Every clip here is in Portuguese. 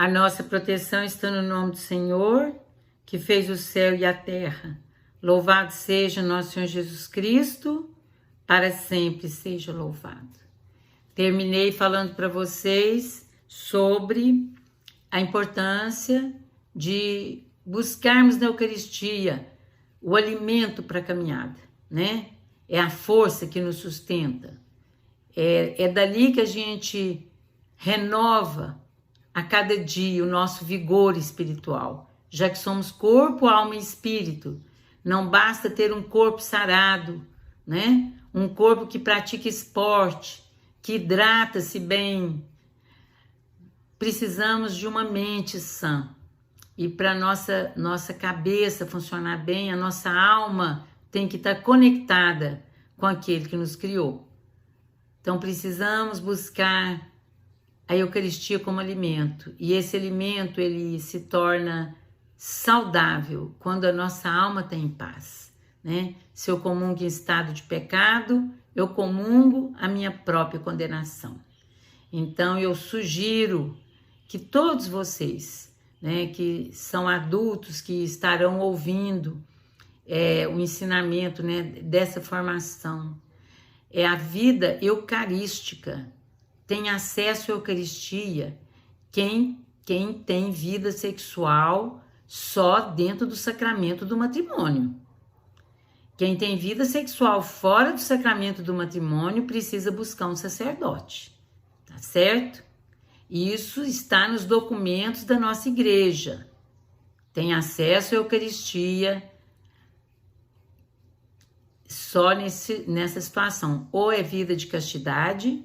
A nossa proteção está no nome do Senhor, que fez o céu e a terra. Louvado seja nosso Senhor Jesus Cristo, para sempre seja louvado. Terminei falando para vocês sobre a importância de buscarmos na Eucaristia o alimento para a caminhada, né? É a força que nos sustenta. É dali que a gente renova a cada dia o nosso vigor espiritual, já que somos corpo, alma e espírito. Não basta ter um corpo sarado, né? Um corpo que pratica esporte, que hidrata-se bem. Precisamos de uma mente sã. E para nossa cabeça funcionar bem, a nossa alma tem que estar conectada com aquele que nos criou. Então precisamos buscar a Eucaristia como alimento. E esse alimento ele se torna saudável quando a nossa alma está em paz, né? Se eu comungo em estado de pecado, eu comungo a minha própria condenação. Então eu sugiro que todos vocês, né, que são adultos, que estarão ouvindo o ensinamento, né, dessa formação, a vida eucarística. Tem acesso à Eucaristia quem tem vida sexual só dentro do sacramento do matrimônio. Quem tem vida sexual fora do sacramento do matrimônio precisa buscar um sacerdote, tá certo? Isso está nos documentos da nossa igreja. Tem acesso à Eucaristia só nessa situação. Ou é vida de castidade,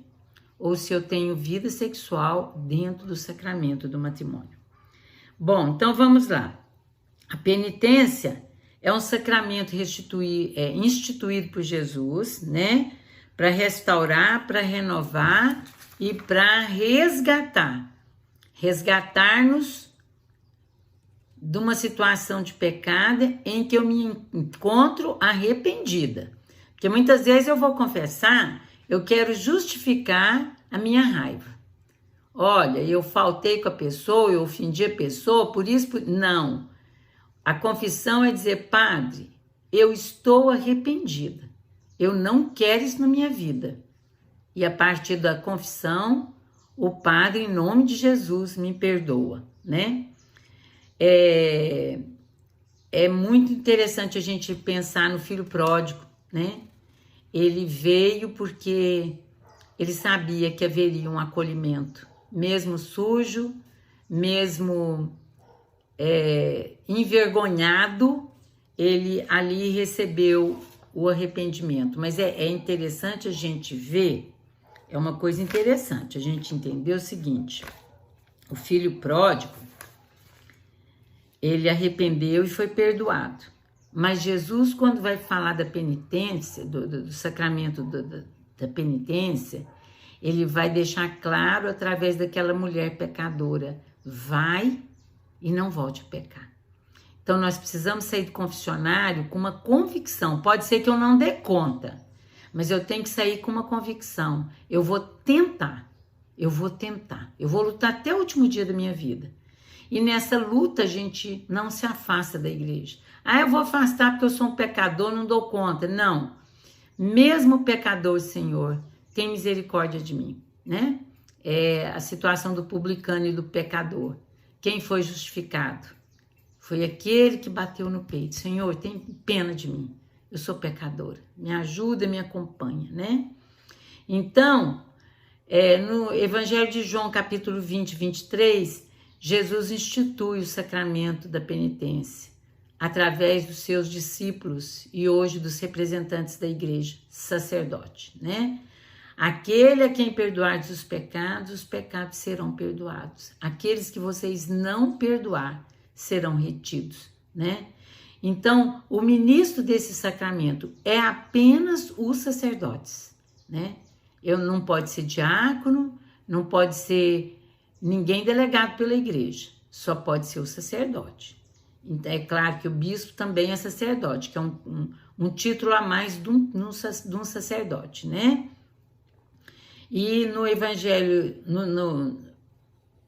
ou se eu tenho vida sexual dentro do sacramento do matrimônio. Bom, então vamos lá. A penitência é um sacramento instituído por Jesus, né? Para restaurar, para renovar e para resgatar-nos de uma situação de pecado em que eu me encontro arrependida. Porque muitas vezes eu vou confessar, eu quero justificar a minha raiva. Olha, eu faltei com a pessoa, eu ofendi a pessoa, por isso... Não. A confissão é dizer, Padre, eu estou arrependida. Eu não quero isso na minha vida. E a partir da confissão, o Padre, em nome de Jesus, me perdoa, né? É muito interessante a gente pensar no filho pródigo, né? Ele veio porque ele sabia que haveria um acolhimento, mesmo sujo, mesmo envergonhado, ele ali recebeu o arrependimento. Mas é interessante a gente ver, é uma coisa interessante a gente entender o seguinte: o filho pródigo, ele arrependeu e foi perdoado. Mas Jesus, quando vai falar da penitência, do sacramento da penitência, ele vai deixar claro através daquela mulher pecadora: vai e não volte a pecar. Então nós precisamos sair do confessionário com uma convicção. Pode ser que eu não dê conta, mas eu tenho que sair com uma convicção. Eu vou tentar, eu vou lutar até o último dia da minha vida. E nessa luta a gente não se afasta da igreja. Eu vou afastar porque eu sou um pecador, não dou conta. Não. Mesmo pecador, Senhor, tem misericórdia de mim, né? É a situação do publicano e do pecador. Quem foi justificado? Foi aquele que bateu no peito. Senhor, tem pena de mim. Eu sou pecadora. Me ajuda, me acompanha, né? Então, no Evangelho de João, capítulo 20, 23, Jesus institui o sacramento da penitência através dos seus discípulos e hoje dos representantes da igreja, sacerdote, né? Aquele a quem perdoardes os pecados serão perdoados. Aqueles que vocês não perdoar serão retidos, né? Então, o ministro desse sacramento é apenas os sacerdotes, né? Não pode ser diácono, não pode ser ninguém delegado pela igreja, só pode ser o sacerdote. Então, é claro que o bispo também é sacerdote, que é um título a mais de um sacerdote, né? E no Evangelho,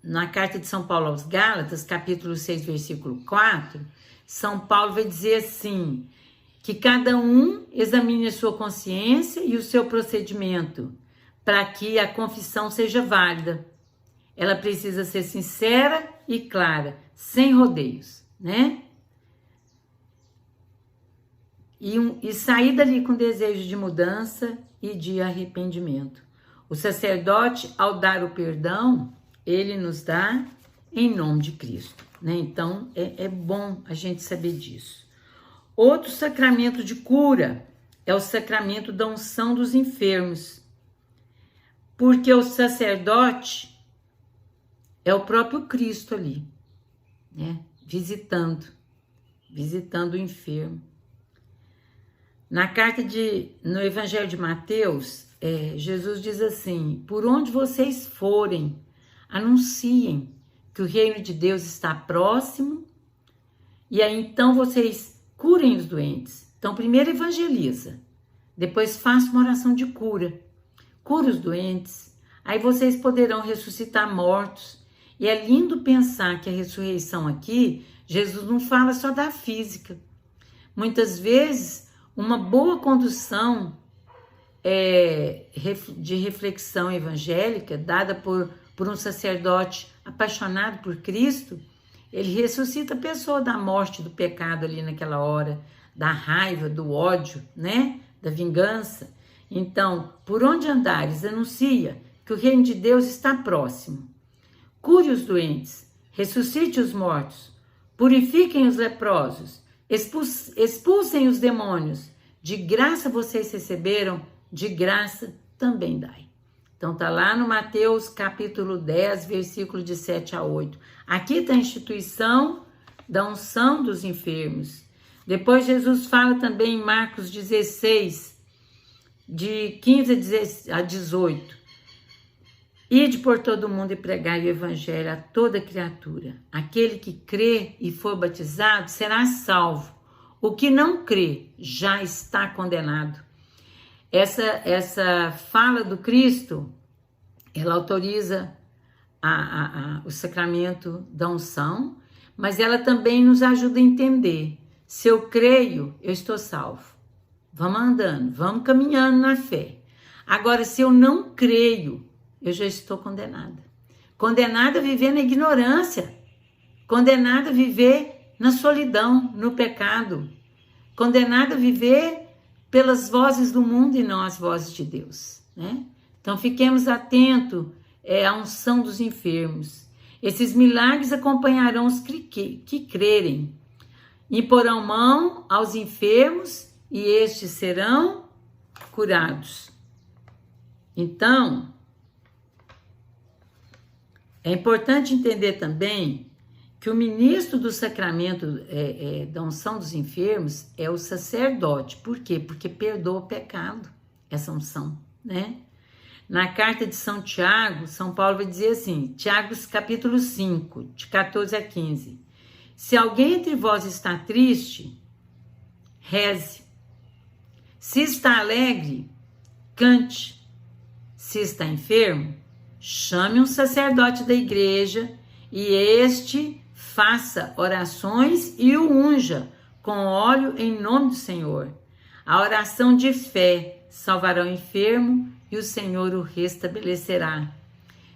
na carta de São Paulo aos Gálatas, capítulo 6, versículo 4, São Paulo vai dizer assim, que cada um examine a sua consciência e o seu procedimento, para que a confissão seja válida. Ela precisa ser sincera e clara, sem rodeios, né? E sair dali com desejo de mudança e de arrependimento. O sacerdote, ao dar o perdão, ele nos dá em nome de Cristo, né? Então, é bom a gente saber disso. Outro sacramento de cura é o sacramento da unção dos enfermos, porque o sacerdote é o próprio Cristo ali, né? Visitando o enfermo. No Evangelho de Mateus, Jesus diz assim, por onde vocês forem, anunciem que o reino de Deus está próximo, e aí então vocês curem os doentes. Então primeiro evangeliza, depois faça uma oração de cura. Cura os doentes, aí vocês poderão ressuscitar mortos. E é lindo pensar que a ressurreição aqui, Jesus não fala só da física. Muitas vezes, uma boa condução de reflexão evangélica, dada por um sacerdote apaixonado por Cristo, ele ressuscita a pessoa da morte, do pecado ali naquela hora, da raiva, do ódio, né? Da vingança. Então, por onde andares, anuncia que o reino de Deus está próximo. Cure os doentes, ressuscite os mortos, purifiquem os leprosos, expulsem os demônios. De graça vocês receberam, de graça também dai. Então tá lá no Mateus capítulo 10, versículo de 7 a 8. Aqui está a instituição da unção dos enfermos. Depois Jesus fala também em Marcos 16, de 15 a 18. Ide por todo mundo e pregai o evangelho a toda criatura. Aquele que crê e for batizado será salvo. O que não crê já está condenado. Essa fala do Cristo, ela autoriza o sacramento da unção, mas ela também nos ajuda a entender. Se eu creio, eu estou salvo. Vamos andando, vamos caminhando na fé. Agora, se eu não creio, eu já estou condenada. Condenada a viver na ignorância. Condenada a viver na solidão, no pecado. Condenada a viver pelas vozes do mundo e não as vozes de Deus, né? Então, fiquemos atentos à unção dos enfermos. Esses milagres acompanharão os que crerem. Imporão mão aos enfermos e estes serão curados. Então, é importante entender também que o ministro do sacramento da unção dos enfermos é o sacerdote. Por quê? Porque perdoa o pecado, essa unção, né? Na carta de São Tiago, São Paulo vai dizer assim, Tiago capítulo 5, de 14 a 15. Se alguém entre vós está triste, reze. Se está alegre, cante. Se está enfermo, chame um sacerdote da igreja e este faça orações e o unja com óleo em nome do Senhor. A oração de fé salvará o enfermo e o Senhor o restabelecerá.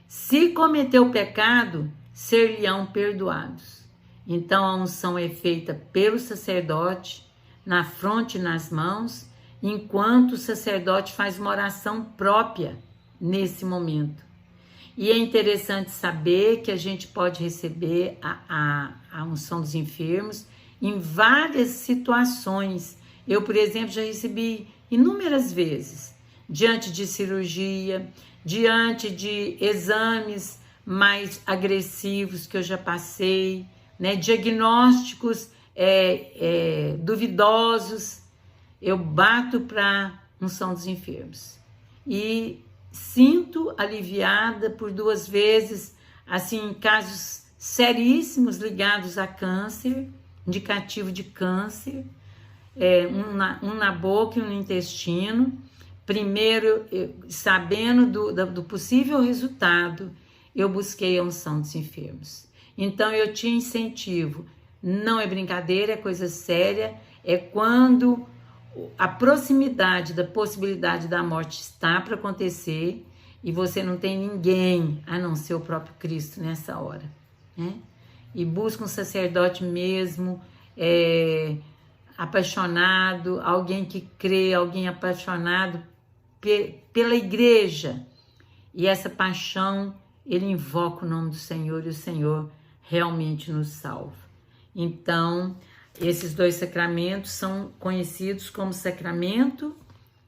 Se cometeu pecado, ser-lhe-ão perdoados. Então a unção é feita pelo sacerdote, na fronte e nas mãos, enquanto o sacerdote faz uma oração própria nesse momento. E é interessante saber que a gente pode receber a unção dos enfermos em várias situações. Eu, por exemplo, já recebi inúmeras vezes, diante de cirurgia, diante de exames mais agressivos que eu já passei, né? Diagnósticos duvidosos, eu bato para a unção dos enfermos. E sinto aliviada por 2 vezes, assim, casos seríssimos ligados a câncer, indicativo de câncer, um na boca e um no intestino. Primeiro, sabendo do possível resultado, eu busquei a unção dos enfermos. Então eu te incentivo, não é brincadeira, é coisa séria, é quando a proximidade da possibilidade da morte está para acontecer e você não tem ninguém a não ser o próprio Cristo nessa hora, né? E busca um sacerdote mesmo, apaixonado, alguém que crê, alguém apaixonado pela igreja. E essa paixão, ele invoca o nome do Senhor e o Senhor realmente nos salva. Então, esses dois sacramentos são conhecidos como sacramento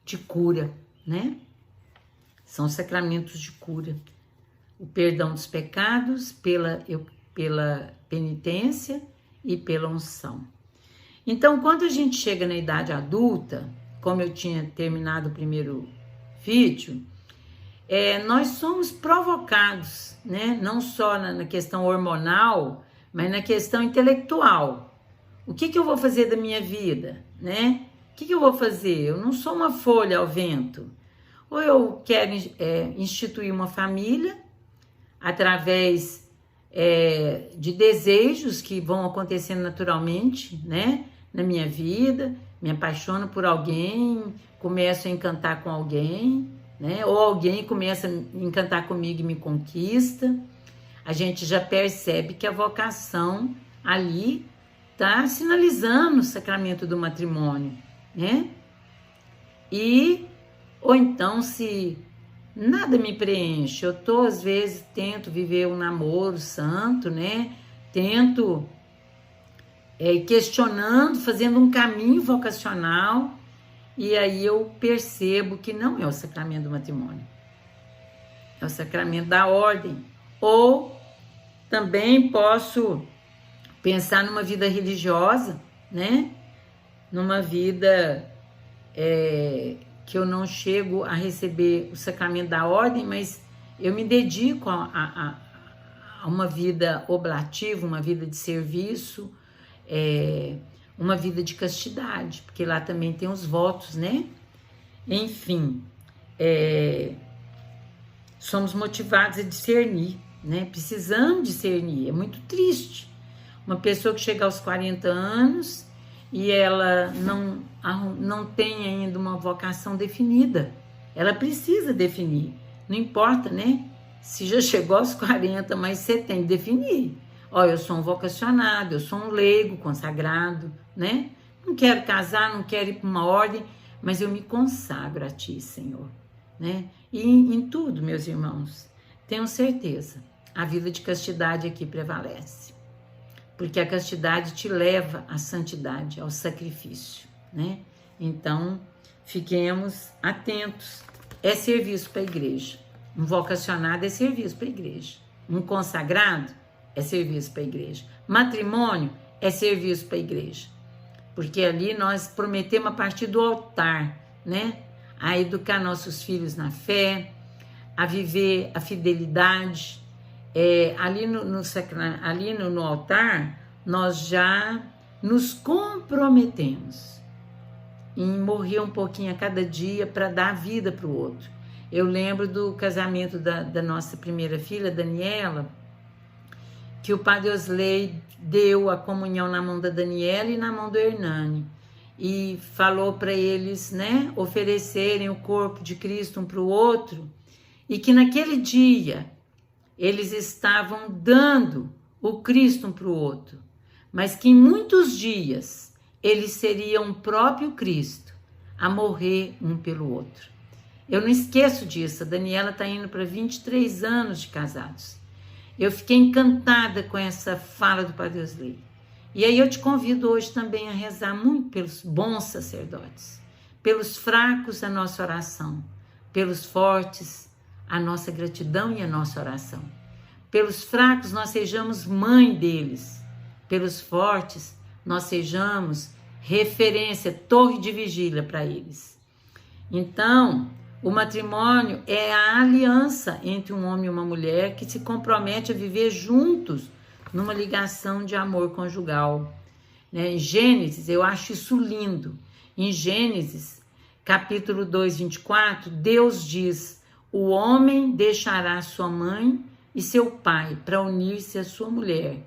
de cura, né? São sacramentos de cura. O perdão dos pecados pela penitência e pela unção. Então, quando a gente chega na idade adulta, como eu tinha terminado o primeiro vídeo, nós somos provocados, né? Não só na questão hormonal, mas na questão intelectual. O que eu vou fazer da minha vida, né? O que eu vou fazer? Eu não sou uma folha ao vento. Ou eu quero instituir uma família através de desejos que vão acontecendo naturalmente, né? Na minha vida, me apaixono por alguém, começo a encantar com alguém, né? Ou alguém começa a encantar comigo e me conquista. A gente já percebe que a vocação ali está sinalizando o sacramento do matrimônio, né? Ou então, se nada me preenche, eu às vezes tento viver um namoro santo, né? Tento questionando, fazendo um caminho vocacional, e aí eu percebo que não é o sacramento do matrimônio, é o sacramento da ordem. Ou também posso pensar numa vida religiosa, né? Numa vida que eu não chego a receber o sacramento da ordem, mas eu me dedico a uma vida oblativa, uma vida de serviço, uma vida de castidade, porque lá também tem os votos, né? Enfim, somos motivados a discernir, né? Precisamos discernir, é muito triste. Uma pessoa que chega aos 40 anos e ela não tem ainda uma vocação definida. Ela precisa definir. Não importa, né? Se já chegou aos 40, mas você tem que definir. Eu sou um vocacionado, eu sou um leigo consagrado, né? Não quero casar, não quero ir para uma ordem, mas eu me consagro a Ti, Senhor, né? E em tudo, meus irmãos, tenham certeza, a vida de castidade aqui prevalece. Porque a castidade te leva à santidade, ao sacrifício, né? Então, fiquemos atentos. É serviço para a igreja. Um vocacionado é serviço para a igreja. Um consagrado é serviço para a igreja. Matrimônio é serviço para a igreja. Porque ali nós prometemos a partir do altar, né? A educar nossos filhos na fé, a viver a fidelidade. Ali no altar, nós já nos comprometemos em morrer um pouquinho a cada dia para dar vida para o outro. Eu lembro do casamento da nossa primeira filha, Daniela, que o Padre Osley deu a comunhão na mão da Daniela e na mão do Hernani. E falou para eles, né, oferecerem o corpo de Cristo um para o outro. E que naquele dia eles estavam dando o Cristo um para o outro, mas que em muitos dias eles seriam o próprio Cristo a morrer um pelo outro. Eu não esqueço disso. A Daniela está indo para 23 anos de casados. Eu fiquei encantada com essa fala do Padre Osley. E aí eu te convido hoje também a rezar muito pelos bons sacerdotes, pelos fracos a nossa oração, pelos fortes a nossa gratidão e a nossa oração. Pelos fracos nós sejamos mãe deles, pelos fortes nós sejamos referência, torre de vigília para eles. Então, o matrimônio é a aliança entre um homem e uma mulher que se compromete a viver juntos numa ligação de amor conjugal. Em Gênesis, eu acho isso lindo. Em Gênesis, capítulo 2, 24, Deus diz: o homem deixará sua mãe e seu pai para unir-se à sua mulher,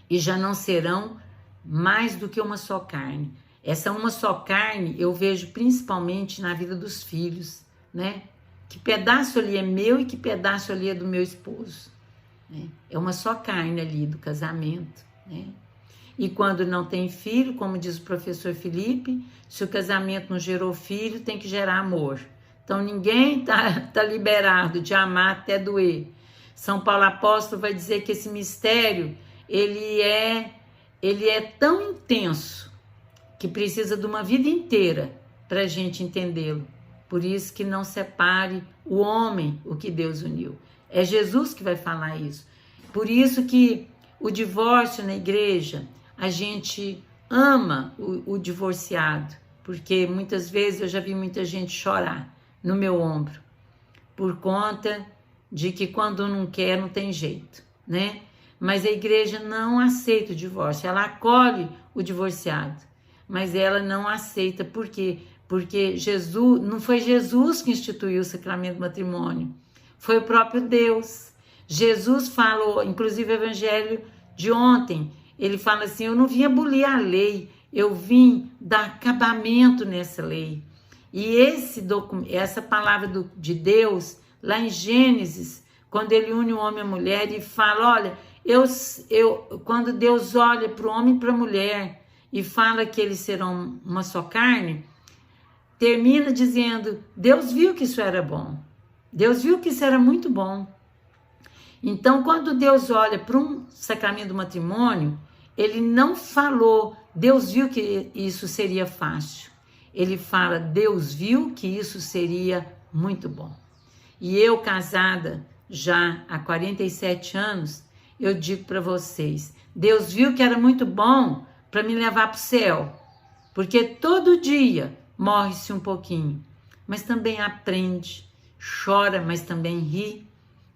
e já não serão mais do que uma só carne. Essa uma só carne eu vejo principalmente na vida dos filhos, né? Que pedaço ali é meu e que pedaço ali é do meu esposo, né? É uma só carne ali do casamento, né? E quando não tem filho, como diz o professor Felipe, se o casamento não gerou filho, tem que gerar amor. Então ninguém tá liberado de amar até doer. São Paulo Apóstolo vai dizer que esse mistério, ele é tão intenso que precisa de uma vida inteira para a gente entendê-lo. Por isso que não separe o homem o que Deus uniu. É Jesus que vai falar isso. Por isso que o divórcio na igreja, a gente ama o divorciado, porque muitas vezes eu já vi muita gente chorar no meu ombro, por conta de que quando não quer não tem jeito, né? Mas a igreja não aceita o divórcio, ela acolhe o divorciado, mas ela não aceita, por quê? Porque Jesus, não foi Jesus que instituiu o sacramento do matrimônio, foi o próprio Deus. Jesus falou, inclusive o evangelho de ontem, ele fala assim, eu não vim abolir a lei, eu vim dar acabamento nessa lei. E essa palavra de Deus, lá em Gênesis, quando ele une o homem e a mulher e fala, olha, quando Deus olha para o homem e para a mulher e fala que eles serão uma só carne, termina dizendo, Deus viu que isso era bom. Deus viu que isso era muito bom. Então, quando Deus olha para um sacramento do matrimônio, ele não falou, Deus viu que isso seria fácil. Ele fala, Deus viu que isso seria muito bom. E eu, casada já há 47 anos, eu digo para vocês, Deus viu que era muito bom para me levar para o céu, porque todo dia morre-se um pouquinho, mas também aprende, chora, mas também ri,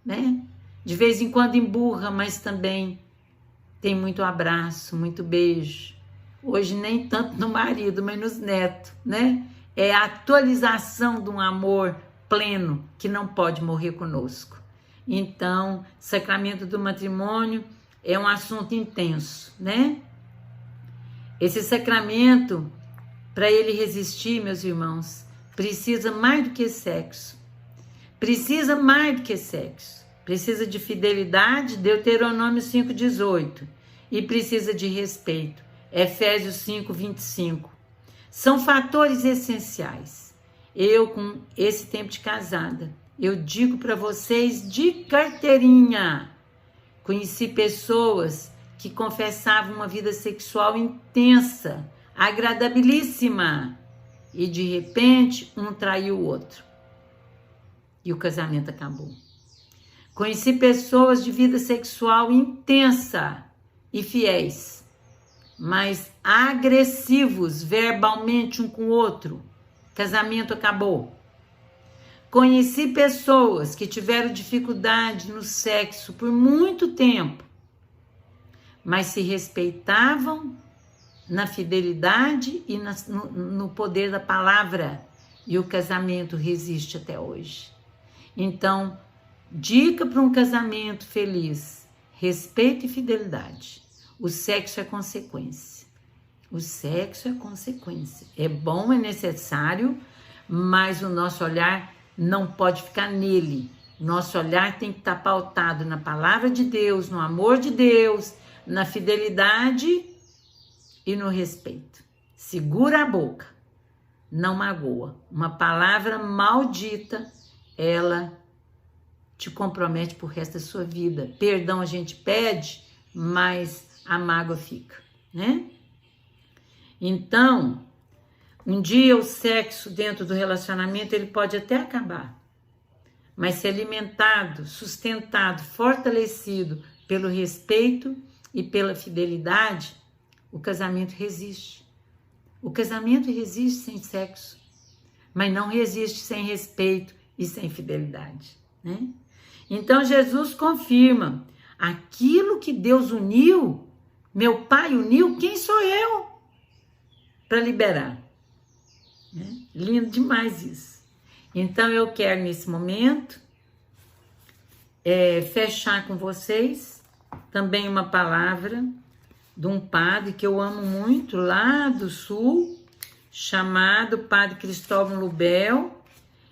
né? De vez em quando emburra, mas também tem muito abraço, muito beijo. Hoje nem tanto no marido, mas nos netos, né? É a atualização de um amor pleno que não pode morrer conosco. Então, sacramento do matrimônio é um assunto intenso, né? Esse sacramento, para ele resistir, meus irmãos, precisa mais do que sexo. Precisa mais do que sexo. Precisa de fidelidade, Deuteronômio 5,18. E precisa de respeito, Efésios 5,25. São fatores essenciais. Eu, com esse tempo de casada, eu digo para vocês de carteirinha. Conheci pessoas que confessavam uma vida sexual intensa, agradabilíssima. E de repente, um traiu o outro. E o casamento acabou. Conheci pessoas de vida sexual intensa e fiéis, mas agressivos verbalmente um com o outro. Casamento acabou. Conheci pessoas que tiveram dificuldade no sexo por muito tempo, mas se respeitavam na fidelidade e no poder da palavra, e o casamento resiste até hoje. Então, dica para um casamento feliz, respeito e fidelidade. O sexo é consequência. O sexo é consequência. É bom, é necessário, mas o nosso olhar não pode ficar nele. Nosso olhar tem que estar pautado na palavra de Deus, no amor de Deus, na fidelidade e no respeito. Segura a boca, não magoa. Uma palavra maldita, ela te compromete pro resto da sua vida. Perdão a gente pede, mas a mágoa fica, né? Então, um dia o sexo dentro do relacionamento, ele pode até acabar, mas se alimentado, sustentado, fortalecido pelo respeito e pela fidelidade, o casamento resiste. O casamento resiste sem sexo, mas não resiste sem respeito e sem fidelidade, né? Então Jesus confirma, aquilo que Deus uniu, meu Pai uniu, quem sou eu para liberar? Né? Lindo demais isso. Então eu quero nesse momento fechar com vocês também uma palavra de um padre que eu amo muito, lá do sul, chamado Padre Cristóvão Lubel.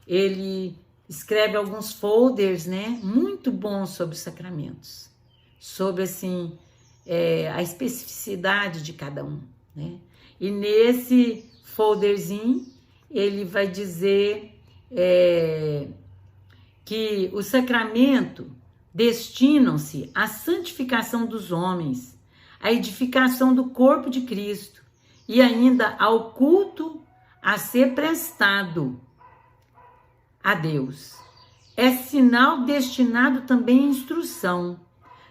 Ele escreve alguns folders, né, muito bons sobre os sacramentos, sobre, assim, a especificidade de cada um, né? E nesse folderzinho, ele vai dizer que o sacramento destinam-se à santificação dos homens, à edificação do corpo de Cristo e ainda ao culto a ser prestado a Deus. É sinal destinado também à instrução.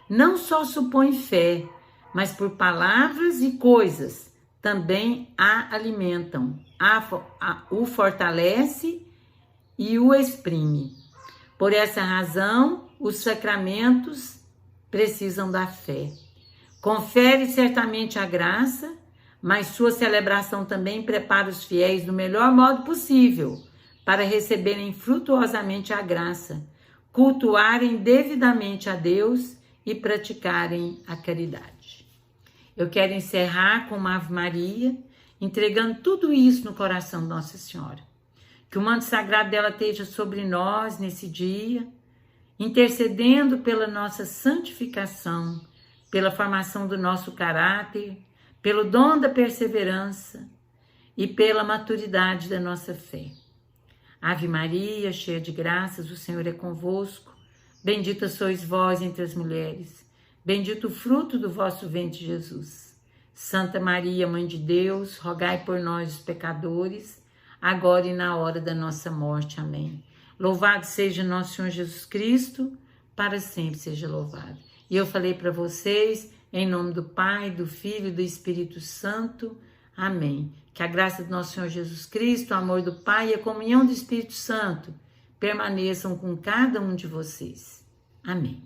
Não só supõe fé, mas por palavras e coisas também a alimentam, o fortalece e o exprime. Por essa razão, os sacramentos precisam da fé. Confere certamente a graça, mas sua celebração também prepara os fiéis do melhor modo possível para receberem frutuosamente a graça, cultuarem devidamente a Deus e praticarem a caridade. Eu quero encerrar com uma Ave Maria, entregando tudo isso no coração de Nossa Senhora. Que o manto sagrado dela esteja sobre nós nesse dia, intercedendo pela nossa santificação, pela formação do nosso caráter, pelo dom da perseverança e pela maturidade da nossa fé. Ave Maria, cheia de graças, o Senhor é convosco. Bendita sois vós entre as mulheres. Bendito o fruto do vosso ventre, Jesus. Santa Maria, Mãe de Deus, rogai por nós, os pecadores, agora e na hora da nossa morte. Amém. Louvado seja nosso Senhor Jesus Cristo, para sempre seja louvado. E eu falei para vocês, em nome do Pai, do Filho e do Espírito Santo. Amém. Que a graça do nosso Senhor Jesus Cristo, o amor do Pai e a comunhão do Espírito Santo permaneçam com cada um de vocês. Amém.